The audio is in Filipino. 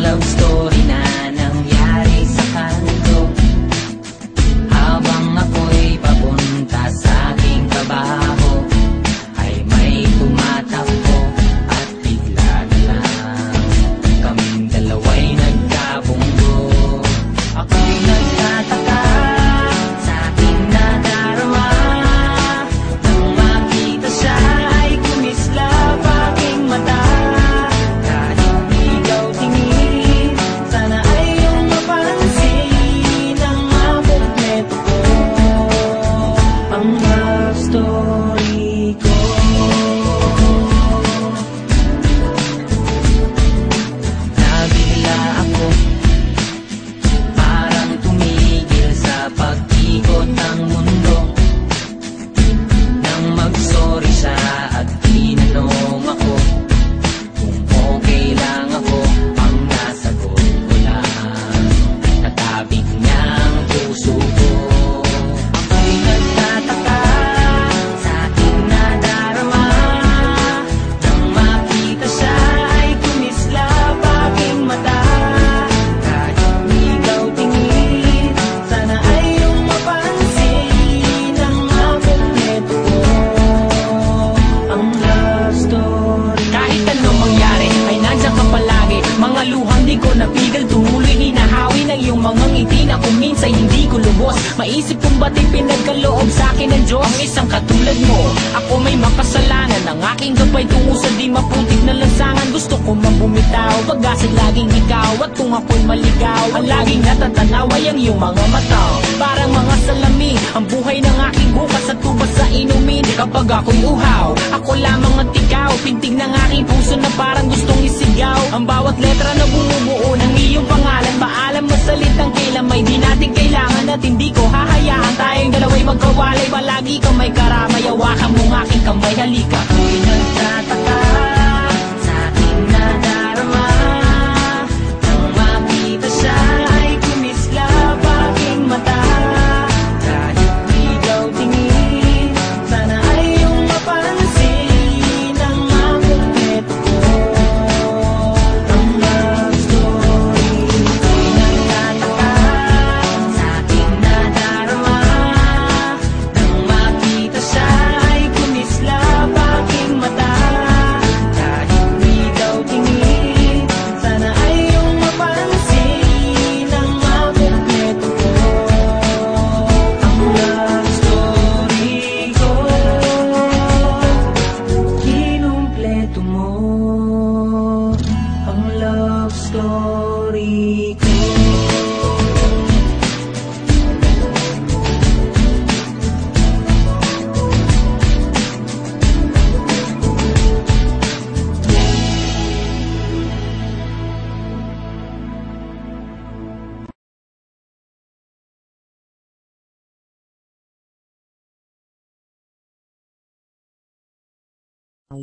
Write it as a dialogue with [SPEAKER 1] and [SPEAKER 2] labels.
[SPEAKER 1] love story na nangyari sa kanto, habang ako'y papunta sa aking trabaho, ay may tumatakbo at bigla na lang kaming dalawa'y nagkabunggo. Ako'y nagtataka sa aking nadarama, nang makita siya ay kumislap aking mata. Kahit ikaw tingin, sana ay iyong mapansin ang makumpleto ko, ang love story ko. Nabigla ako, parang tumigil sa pag-ikot ng mundo, nang mag-sorry siya at tinanong ako kung okay lang ako. Ang nasagot ko lang, natabig niya ang puso ko. Ako'y nagtataka sa aking nadarama, nang makita siya ay kumislap aking mata. Kahit ikaw tingin, sana ay iyong mapansin ang makumpleto ko, ang love story. Kahit anong mangyari ay nandiyan ka palagi, mga luhang di ko napigil, tumuloy hinahawi ng iyong mga ngiti na kung minsan hindi ko lubos. Maisip kong ba't ipinagkaloob sa akin ng Diyos ang isang katulad mo. Ako may makasalanan, ang aking gabay tungo sa di maputik na lansangan. Gusto ko mang bumitaw, pag-asit laging ikaw, at kung ako'y maligaw, ang laging natatanaw ay ang iyong mga mata. Parang mga salamin, ang buhay ng aking bukas at tubas sa inumin. Kapag ako'y uhaw, ako lamang at ikaw, pintig ng aking puso na parang gustong isigaw. Ang bawat letra na bumubuo ng iyong pangalan, paalam mo salitang kailan may di natin kailangan, at hindi ko hahayaan tayong dalawa'y magkawalay. Palagi kang may karamay, hawakan mong aking kamay, halika. Ako'y nagtataka sa aking nadarama, nang makita siya ay kumislap aking mata. Kahit ikaw tingin, sana ay iyong mapansin ang makumpleto ko, ang love story. Ako'y nagtataka sa aking nadarama, nang makita siya ay kumislap aking mata. Kahit ikaw tingin, sana ay iyong mapansin ang makumpleto ko, ang love story ko. Kinumpleto mo ang love story ko.
[SPEAKER 2] Ay